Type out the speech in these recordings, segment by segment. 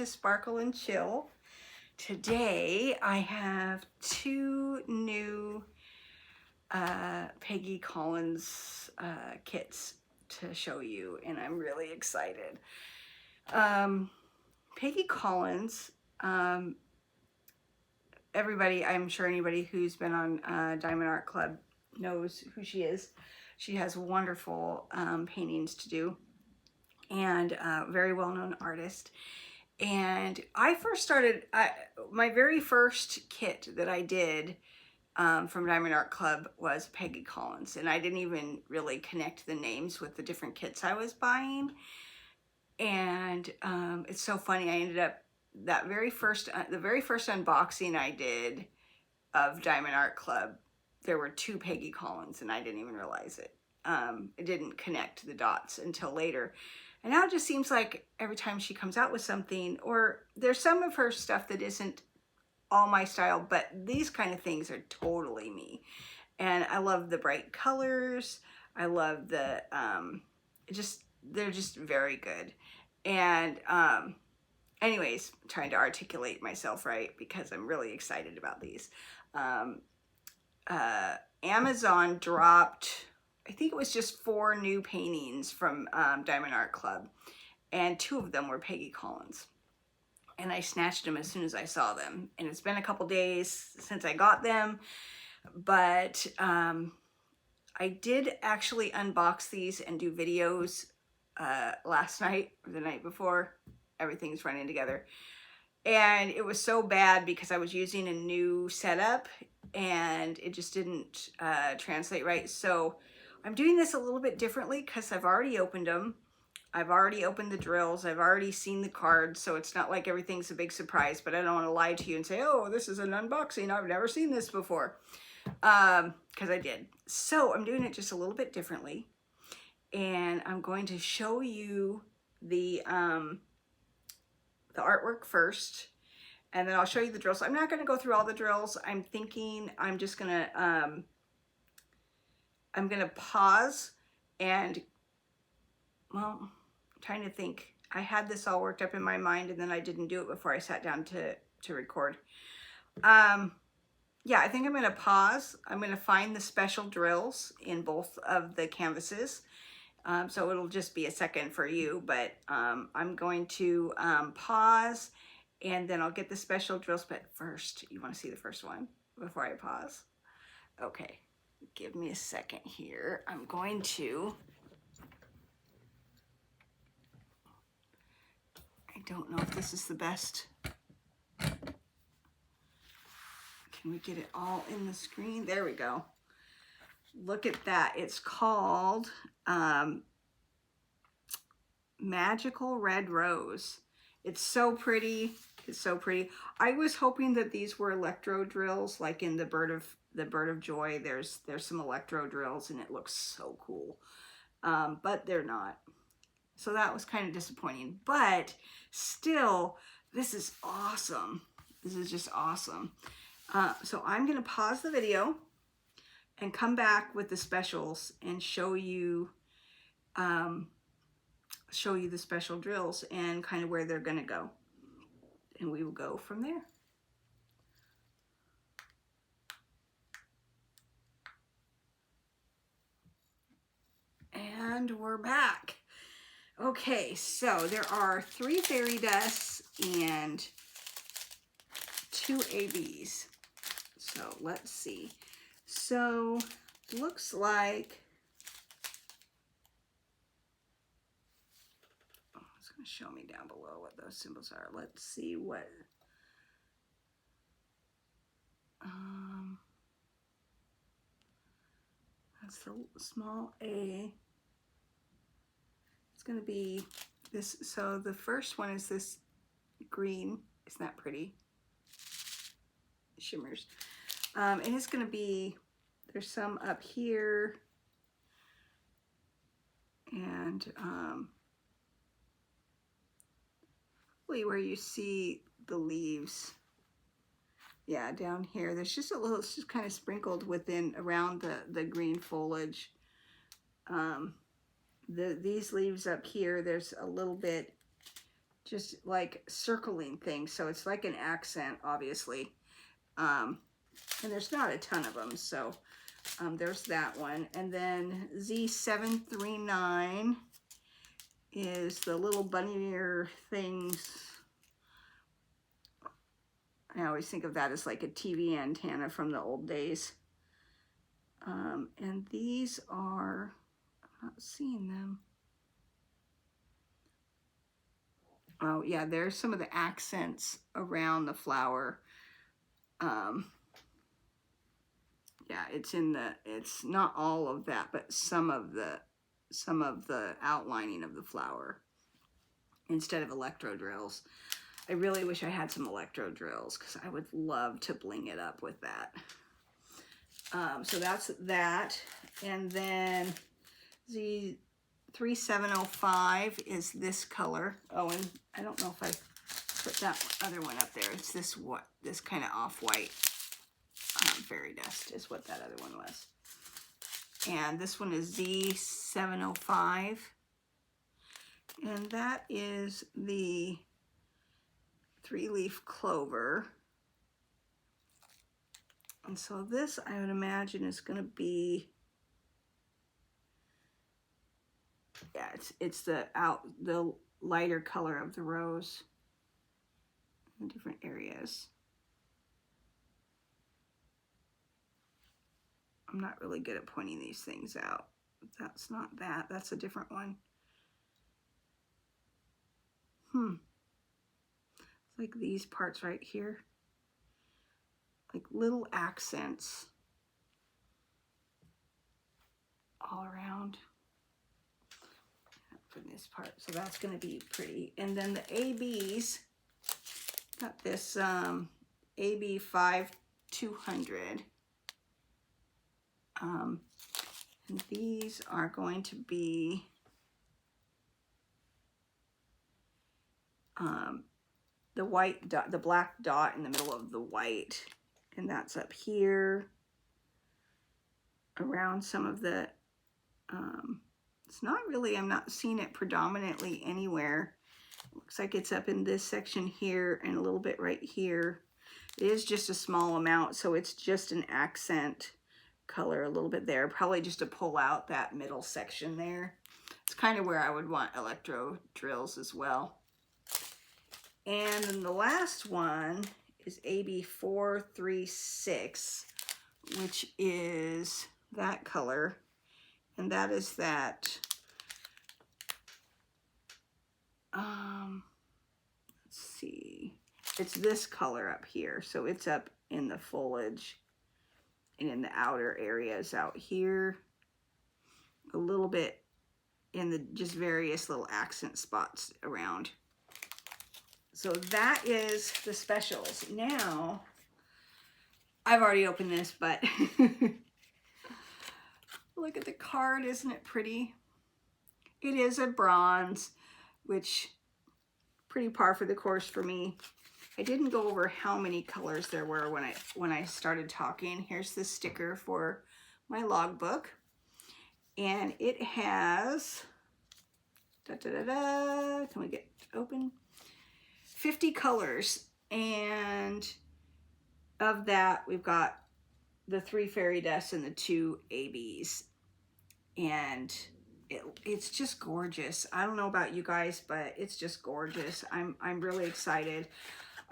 to Sparkle and Chill. Today I have two new Peggy Collins kits to show you, and I'm really excited. Peggy Collins, everybody, I'm sure anybody who's been on Diamond Art Club knows who she is. She has wonderful paintings to do, and very well-known artist. And I first started, my very first kit that I did from Diamond Art Club was Peggy Collins, and I didn't even really connect the names with the different kits I was buying. And it's so funny, I ended up, that very first, the very first unboxing I did of Diamond Art Club, there were two Peggy Collins, and I didn't even realize it. It didn't connect the dots until later. And now it just seems like every time she comes out with something, or there's some of her stuff that isn't all my style, but these kind of things are totally me. And I love the bright colors. I love the, they're just very good. And anyways, I'm trying to articulate myself right because I'm really excited about these. Amazon dropped, I think it was just 4 new paintings from Diamond Art Club, and 2 of them were Peggy Collins. And I snatched them as soon as I saw them. And it's been a couple days since I got them, but I did actually unbox these and do videos last night or the night before. Everything's running together. And it was so bad because I was using a new setup and it just didn't translate right. So I'm doing this a little bit differently because I've already opened them. I've already opened the drills. I've already seen the cards, so it's not like everything's a big surprise, but I don't want to lie to you and say, oh, this is an unboxing. I've never seen this before, because I did. So I'm doing it just a little bit differently, and I'm going to show you the artwork first, and then I'll show you the drills. I'm not going to go through all the drills. I'm thinking I'm just going to, I'm going to pause and, well, I'm trying to think. I had this all worked up in my mind, and then I didn't do it before I sat down to record. Yeah, I think I'm going to pause. I'm going to find the special drills in both of the canvases. So it'll just be a second for you, but I'm going to pause, and then I'll get the special drills. But first, you want to see the first one before I pause? Okay, give me a second here. I'm going to... I don't know if this is the best. Can we get it all in the screen? There we go. Look at that. It's called Magical Red Rose. It's so pretty. It's so pretty. I was hoping that these were electro drills, like in the Bird of Joy. There's some electro drills, and it looks so cool. But they're not. So that was kind of disappointing, but still, this is awesome. This is just awesome. So I'm going to pause the video and come back with the specials and show you the special drills and kind of where they're going to go. And we will go from there. And we're back. Okay, so there are 3 fairy dusts and 2 ABs. So let's see. So looks like, oh, it's going to show me down below what those symbols are. Let's see what, that's the small A. It's going to be this. So the first one is this green. Isn't that pretty? Shimmers. And it's going to be, there's some up here. And really where you see the leaves. Yeah, down here. There's just a little, it's just kind of sprinkled within, around the green foliage. These leaves up here, there's a little bit just like circling things. So it's like an accent, obviously. And there's not a ton of them. So there's that one. And then Z739 is the little bunny ear things. I always think of that as like a TV antenna from the old days. And these are, I'm not seeing them. Oh yeah, there's some of the accents around the flower. Yeah, it's not all of that, but some of the outlining of the flower instead of electro drills. I really wish I had some electro drills because I would love to bling it up with that. So that's that. And then Z3705 is this color. Oh, and I don't know if I put that other one up there. It's this kind of off-white fairy dust is what that other one was. And this one is Z705. And that is the 3-leaf clover. And so this, I would imagine, is going to be, yeah, it's the lighter color of the rose in different areas. I'm not really good at pointing these things out. That's not that. That's a different one. It's like these parts right here. Like little accents all around for this part. So that's going to be pretty. And then the ABs, got this AB 5200. And these are going to be the white dot, the black dot in the middle of the white, and that's up here around some of the it's not really, I'm not seeing it predominantly anywhere. Looks like it's up in this section here and a little bit right here. It is just a small amount, so it's just an accent color a little bit there, probably just to pull out that middle section there. It's kind of where I would want electro drills as well. And then the last one is AB 436, which is that color, and that is that let's see, it's this color up here, so it's up in the foliage and in the outer areas out here, a little bit in the just various little accent spots around. So that is the specials. Now, I've already opened this, but look at the card, isn't it pretty? It is a bronze, which pretty par for the course for me. I didn't go over how many colors there were when I started talking. Here's the sticker for my logbook, and it has can we get open? 50 colors, and of that we've got the 3 fairy dusts and the 2 ABs, and it's just gorgeous. I don't know about you guys, but it's just gorgeous. I'm really excited.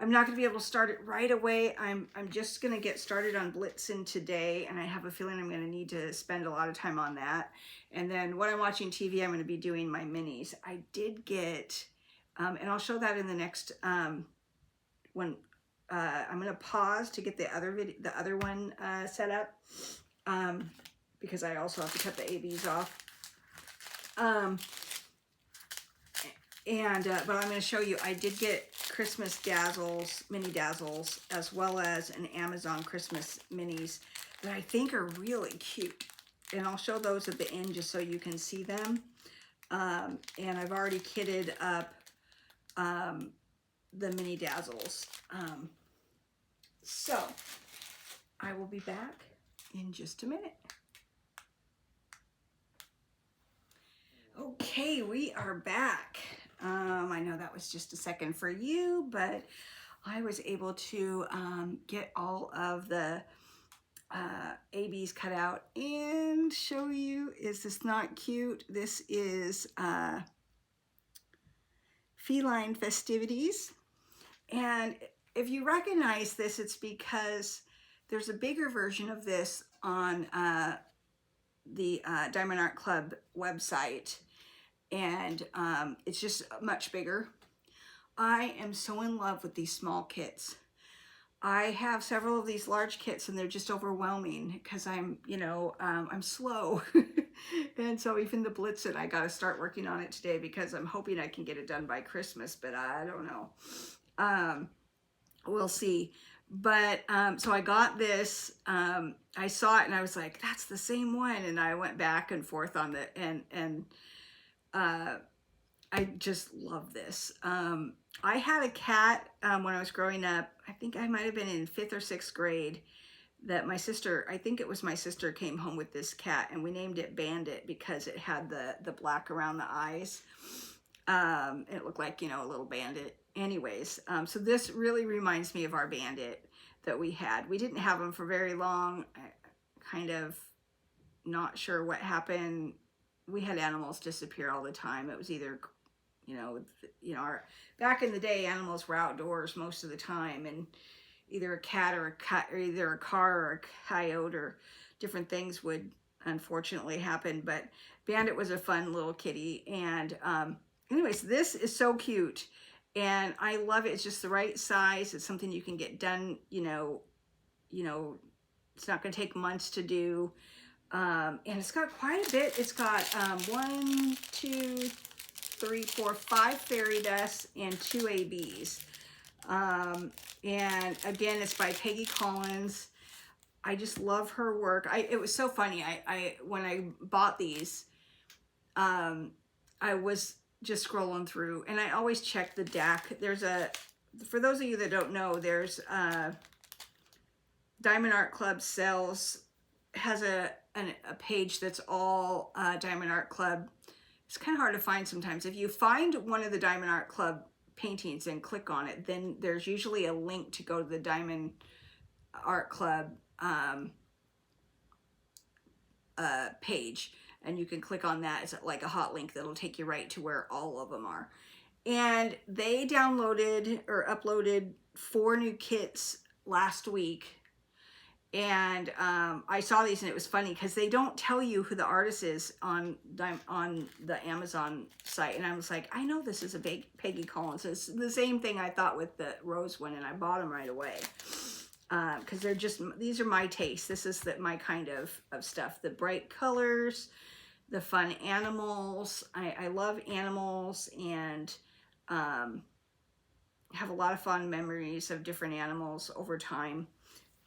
I'm not going to be able to start it right away. I'm just going to get started on Blitzen today, and I have a feeling I'm going to need to spend a lot of time on that. And then when I'm watching TV, I'm going to be doing my minis. I did get, and I'll show that in the next, when I'm going to pause to get the other one set up, because I also have to cut the ABs off. But I'm going to show you, I did get Christmas dazzles, mini dazzles, as well as an Amazon Christmas minis that I think are really cute. And I'll show those at the end just so you can see them. And I've already kitted up the mini dazzles. So I will be back in just a minute. Okay, we are back. I know that was just a second for you, but I was able to get all of the ABs cut out and show you. Is this not cute? This is Feline Festivities. And if you recognize this, it's because there's a bigger version of this on the Diamond Art Club website, and it's just much bigger. I am so in love with these small kits. I have several of these large kits and they're just overwhelming because I'm, you know, I'm slow. And so even the Blitzen, I got to start working on it today because I'm hoping I can get it done by Christmas, but I don't know. We'll see. But so I got this, I saw it and I was like, that's the same one. And I went back and forth on the, and I just love this. I had a cat when I was growing up. I think I might have been in 5th or 6th grade that my sister, I think it was my sister, came home with this cat, and we named it Bandit because it had the black around the eyes. It looked like, you know, a little bandit. Anyways, so this really reminds me of our Bandit that we had. We didn't have him for very long. Kind of not sure what happened. We had animals disappear all the time. It was either, you know, back in the day, animals were outdoors most of the time, and either a cat or either a car or a coyote or different things would unfortunately happen. But Bandit was a fun little kitty, and anyways, this is so cute, and I love it. It's just the right size. It's something you can get done. You know, it's not going to take months to do. And it's got quite a bit. It's got 1, 2, 3, 4, 5 fairy dusts and 2 ABs. And again, it's by Peggy Collins. I just love her work. It was so funny. When I bought these, I was just scrolling through, and I always check the DAC. For those of you that don't know, there's Diamond Art Club has a page that's all Diamond Art Club. It's kind of hard to find sometimes. If you find one of the Diamond Art Club paintings and click on it, then there's usually a link to go to the Diamond Art Club page, and you can click on that. It's like a hot link that'll take you right to where all of them are. And they downloaded or uploaded 4 new kits last week. And I saw these, and it was funny because they don't tell you who the artist is on the Amazon site. And I was like, I know this is a big Peggy Collins. It's the same thing I thought with the rose one, and I bought them right away because these are my taste. This is my kind of stuff. The bright colors, the fun animals. I love animals, and have a lot of fond memories of different animals over time.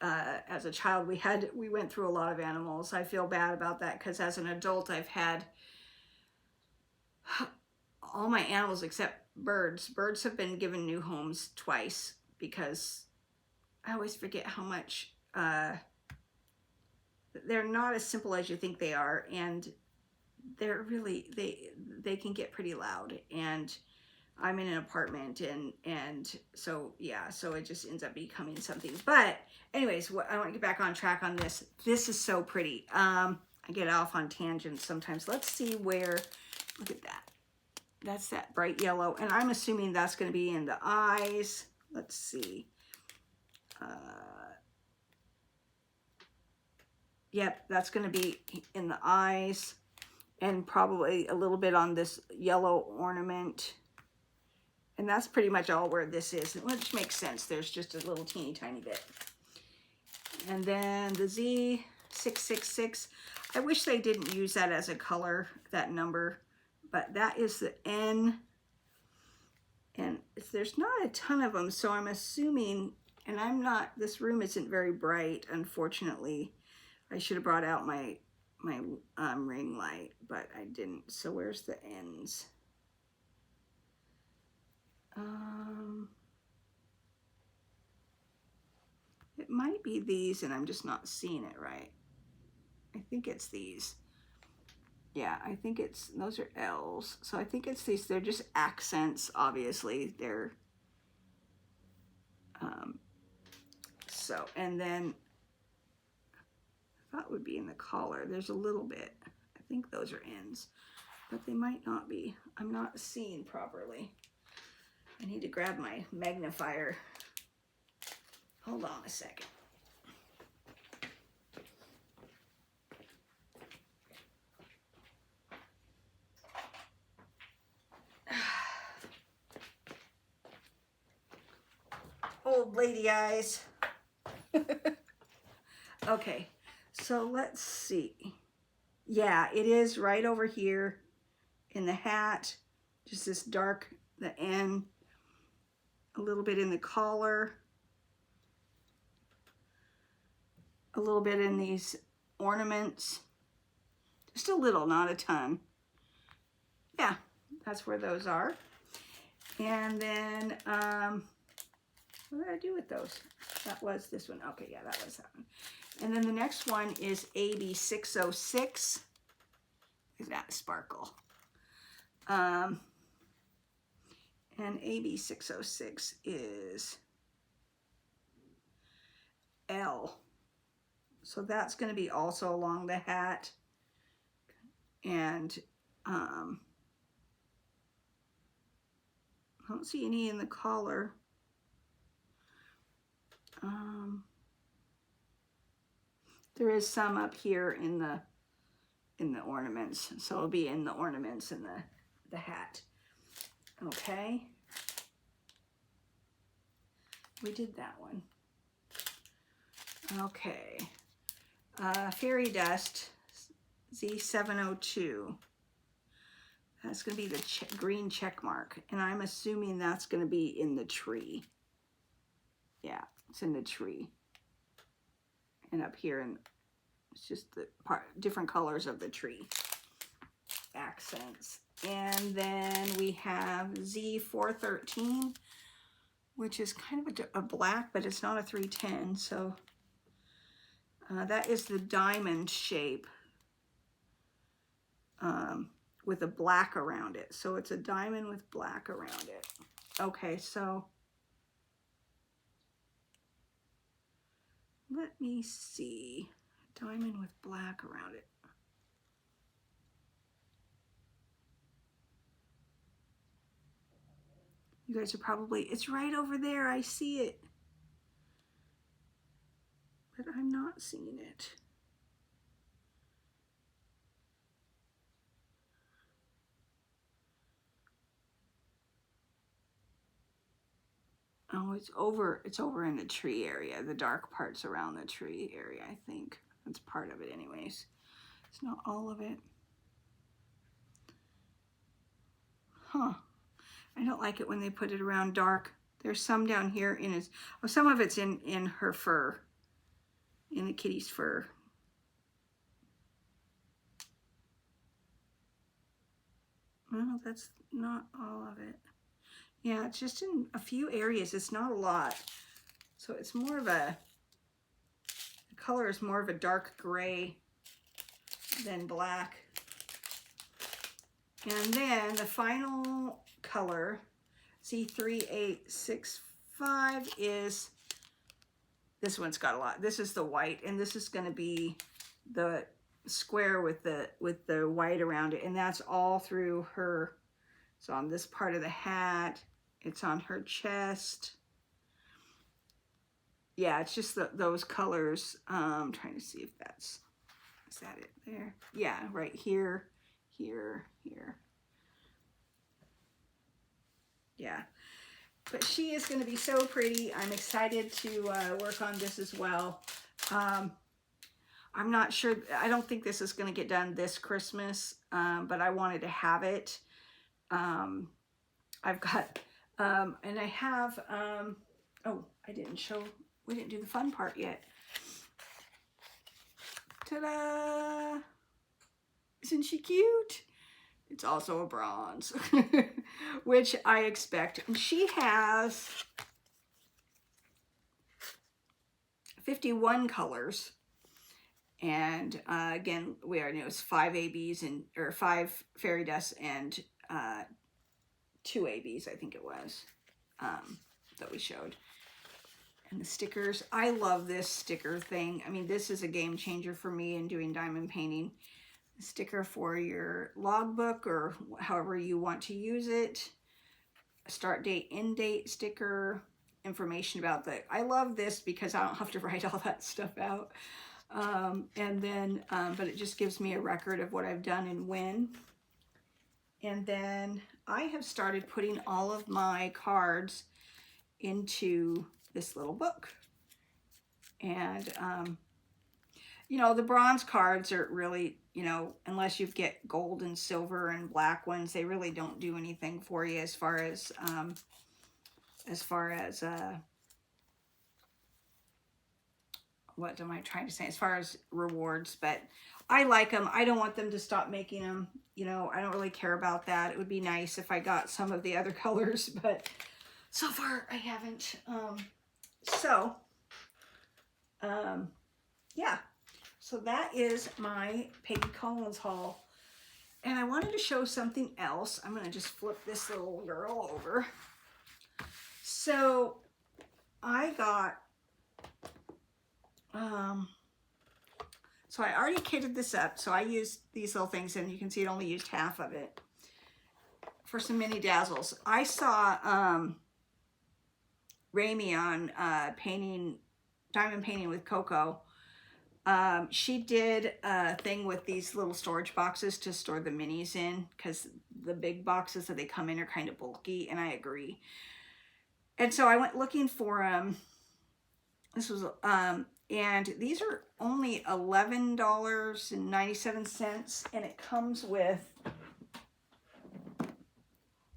As a child, we went through a lot of animals. I feel bad about that because as an adult, I've had all my animals except birds. Birds have been given new homes twice because I always forget how much they're not as simple as you think they are, and they're really they can get pretty loud, and I'm in an apartment, and so yeah, so it just ends up becoming something. But anyways, I want to get back on track on this. This is so pretty. I get off on tangents sometimes. Let's see where, look at that. That's that bright yellow, and I'm assuming that's going to be in the eyes. Let's see. Yep, that's going to be in the eyes, and probably a little bit on this yellow ornament. And that's pretty much all where this is, which makes sense. There's just a little teeny tiny bit. And then the Z666. I wish they didn't use that as a color, that number, but that is the N. And there's not a ton of them, so I'm assuming, and this room isn't very bright, unfortunately. I should have brought out my ring light, but I didn't. So where's the N's? It might be these, and I'm just not seeing it right. I think it's these. Yeah, I think it's, those are L's. So I think it's these, they're just accents, obviously. They're, so, and then I thought would be in the collar. There's a little bit. I think those are ends, but they might not be. I'm not seeing properly. I need to grab my magnifier. Hold on a second. Old lady eyes. Okay, so let's see. Yeah, it is right over here in the hat. Just this dark, the end, a little bit in the collar, a little bit in these ornaments. Just a little, not a ton. Yeah, that's where those are. And then, what did I do with those? That was this one. Okay, yeah, that was that one. And then the next one is AB 606. Is that sparkle? And AB 606 is L. So that's going to be also along the hat. And I don't see any in the collar. There is some up here in the ornaments, so it'll be in the ornaments in the hat. Okay, we did that one. Okay, fairy dust Z702. That's going to be the green check mark, and I'm assuming that's going to be in the tree. Yeah, it's in the tree. And up here, and it's just the different colors of the tree accents. And then we have Z413, which is kind of a black, but it's not a 310. So that is the diamond shape with a black around it. So it's a diamond with black around it. Okay, so let me see. Diamond with black around it. You guys are probably, it's right over there. I see it. But I'm not seeing it. Oh, it's over in the tree area. The dark parts around the tree area, I think. That's part of it anyways. It's not all of it. Huh. I don't like it when they put it around dark. There's some down here in his, oh, some of it's in her fur, in the kitty's fur. Well, that's not all of it. Yeah, it's just in a few areas. It's not a lot. So it's more of a, the color is more of a dark gray than black. And then the final color, C3865, is, this one's got a lot. This is the white, and this is going to be the square with the white around it, and that's all through her. It's on this part of the hat. It's on her chest. Yeah, it's just those colors. I'm trying to see if that's, is that it there? Yeah, right here, here, here. Yeah, but she is going to be so pretty. I'm excited to work on this as well. I'm not sure, I don't think this is going to get done this Christmas, but I wanted to have it. I've got, and I have, oh, I didn't show, we didn't do the fun part yet. Ta-da! Isn't she cute? It's also a bronze, which I expect. And she has 51 colors. And again, we already know it's 5 ABs and, or 5 fairy dust and 2 ABs, I think it was, that we showed. And the stickers, I love this sticker thing. I mean, this is a game changer for me in doing diamond painting. A sticker for your logbook or however you want to use it. A start date, end date sticker, information about the, I love this because I don't have to write all that stuff out. And then, but it just gives me a record of what I've done and when. And then I have started putting all of my cards into this little book. And, you know, the bronze cards are really, you know, unless you get gold and silver and black ones, they really don't do anything for you as far as what am I trying to say? As far as rewards, but I like them. I don't want them to stop making them. You know, I don't really care about that. It would be nice if I got some of the other colors, but so far I haven't. Yeah. So that is my Peggy Collins haul. And I wanted to show something else. I'm going to just flip this little girl over. So I got, so I already kitted this up. So I used these little things, and you can see it only used half of it for some mini dazzles. I saw Rami on diamond painting with Coco. She did a thing with these little storage boxes to store the minis in, because the big boxes that they come in are kind of bulky, and I agree. And so I went looking for them. This was, and these are only $11.97, and it comes with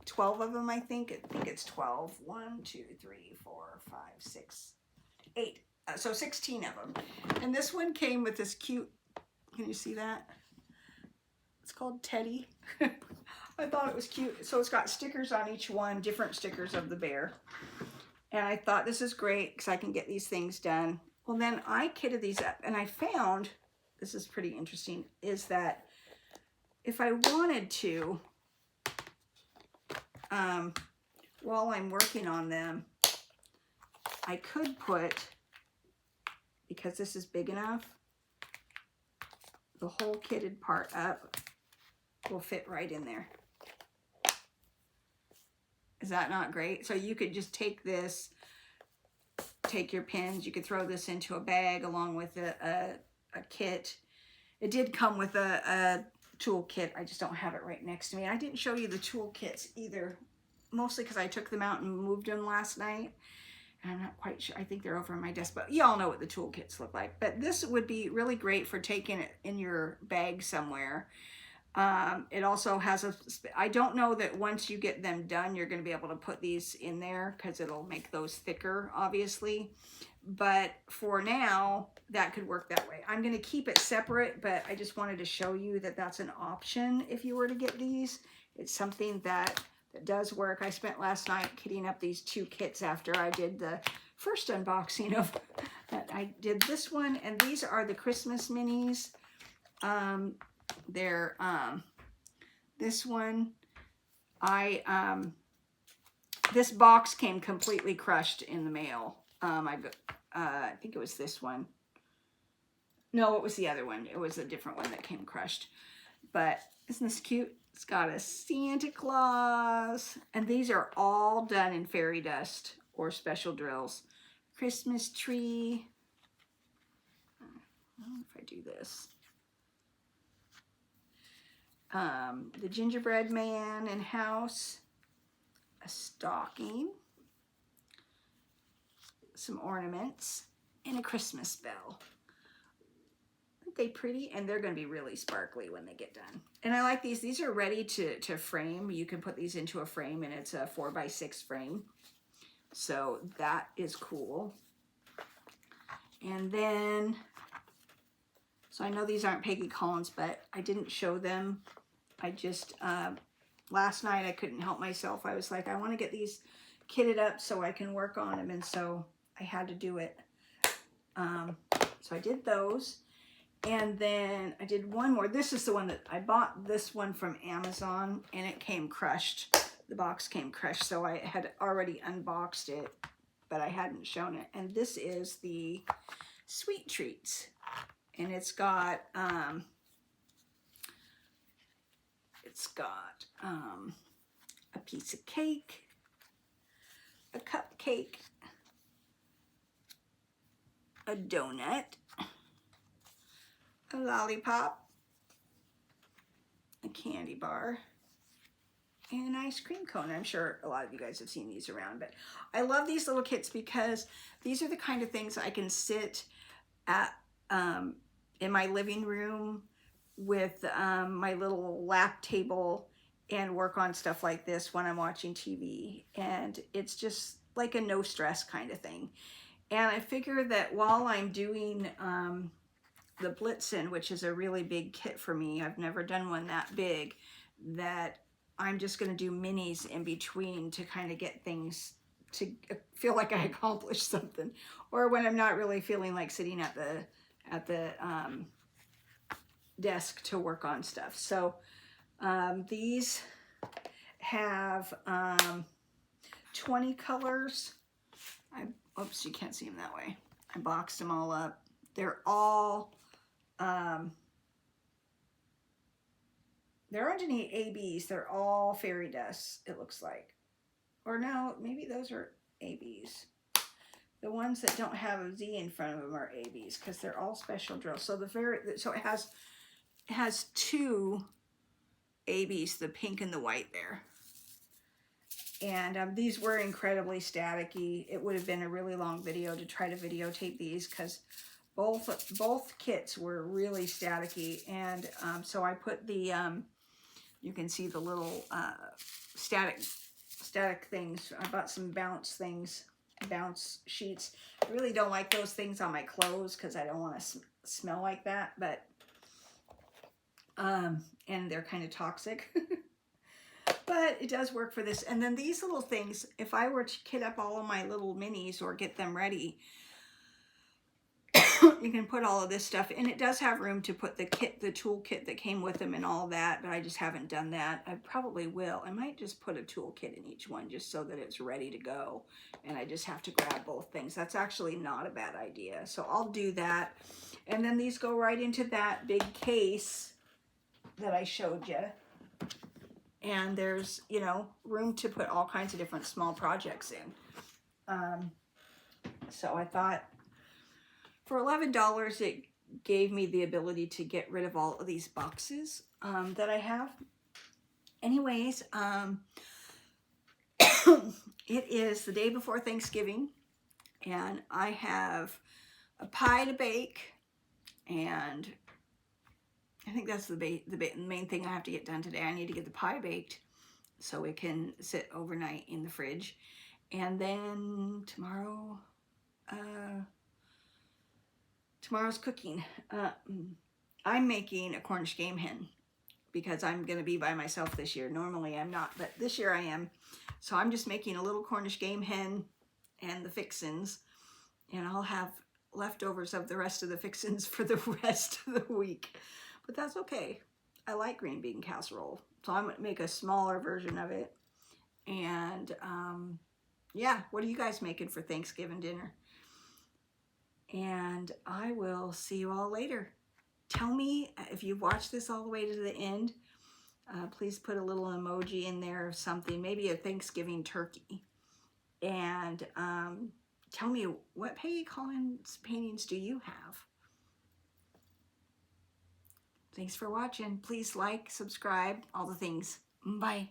12 of them, I think. I think it's 12. 1, 2, 3, 4, 5, 6, 8. So 16 of them. And this one came with this cute, can you see that? It's called Teddy. I thought it was cute. So it's got stickers on each one, different stickers of the bear. And I thought this is great because I can get these things done. Well, then I kitted these up, and I found, this is pretty interesting, is that if I wanted to, while I'm working on them, I could put, because this is big enough, the whole kitted part up will fit right in there. Is that not great? So you could just take this, take your pins, you could throw this into a bag along with a kit. It did come with a tool kit. I just don't have it right next to me. I didn't show you the tool kits either, mostly because I took them out and moved them last night. And I'm not quite sure. I think they're over on my desk, but y'all know what the tool kits look like. But this would be really great for taking it in your bag somewhere. It also has I don't know that once you get them done, you're going to be able to put these in there because it'll make those thicker, obviously. But for now, that could work that way. I'm going to keep it separate, but I just wanted to show you that that's an option if you were to get these. It's something that does work. I spent last night kitting up these 2 kits after I did the first unboxing of that. I did this one, and these are the Christmas minis. They're this one, this box came completely crushed in the mail. I think it was this one. No, it was the other one. It was a different one that came crushed. But isn't this cute? It's got a Santa Claus. And these are all done in fairy dust or special drills. Christmas tree. I don't know if I do this. The gingerbread man and house. A stocking. Some ornaments. And a Christmas bell. Aren't they pretty? And they're going to be really sparkly when they get done. And I like these. These are ready to frame. You can put these into a frame, and it's a 4x6 frame. So that is cool. And then, so I know these aren't Peggy Collins, but I didn't show them. I just, last night I couldn't help myself. I was like, I want to get these kitted up so I can work on them. And so I had to do it. So I did those. And then I did one more. This is the one that I bought, this one from Amazon, and it came crushed. The box came crushed, so I had already unboxed it, but I hadn't shown it. And this is the Sweet Treats. And it's got a piece of cake, a cupcake, a donut, a lollipop, a candy bar, and an ice cream cone. I'm sure a lot of you guys have seen these around, but I love these little kits because these are the kind of things I can sit at in my living room with my little lap table and work on stuff like this when I'm watching TV. And it's just like a no stress kind of thing. And I figure that while I'm doing the Blitzen, which is a really big kit for me, I've never done one that big, that I'm just going to do minis in between to kind of get things to feel like I accomplished something, or when I'm not really feeling like sitting at the desk to work on stuff. So these have 20 colors. Oops, you can't see them that way. I boxed them all up. They're all they're underneath ABs. They're all fairy dust, it looks like. Or no, maybe those are ABs. The ones that don't have a Z in front of them are ABs because they're all special drills. So it has two ABs, the pink and the white there. And these were incredibly staticky. It would have been a really long video to try to videotape these because both kits were really staticky. And so I put the you can see the little static things. I bought some bounce sheets. I really don't like those things on my clothes because I don't want to smell like that, but and they're kind of toxic. But it does work for this. And then these little things, if I were to kit up all of my little minis or get them ready, you can put all of this stuff, and it does have room to put the tool kit that came with them and all that, but I just haven't done that. I probably will. I might just put a tool kit in each one just so that it's ready to go, and I just have to grab both things. That's actually not a bad idea. So I'll do that. And then these go right into that big case that I showed you. And there's, you know, room to put all kinds of different small projects in. So I thought for $11, it gave me the ability to get rid of all of these boxes that I have. Anyways, it is the day before Thanksgiving, and I have a pie to bake, and I think that's the main thing I have to get done today. I need to get the pie baked so it can sit overnight in the fridge. And then tomorrow, tomorrow's cooking. I'm making a Cornish game hen because I'm going to be by myself this year. Normally I'm not, but this year I am. So I'm just making a little Cornish game hen and the fixins, and I'll have leftovers of the rest of the fixins for the rest of the week. But that's okay. I like green bean casserole. So I'm going to make a smaller version of it. And yeah, what are you guys making for Thanksgiving dinner? And I will see you all later. Tell me if you've watched this all the way to the end. Please put a little emoji in there or something. Maybe a Thanksgiving turkey. And tell me, what Peggy Collins paintings do you have? Thanks for watching. Please like, subscribe, all the things. Bye.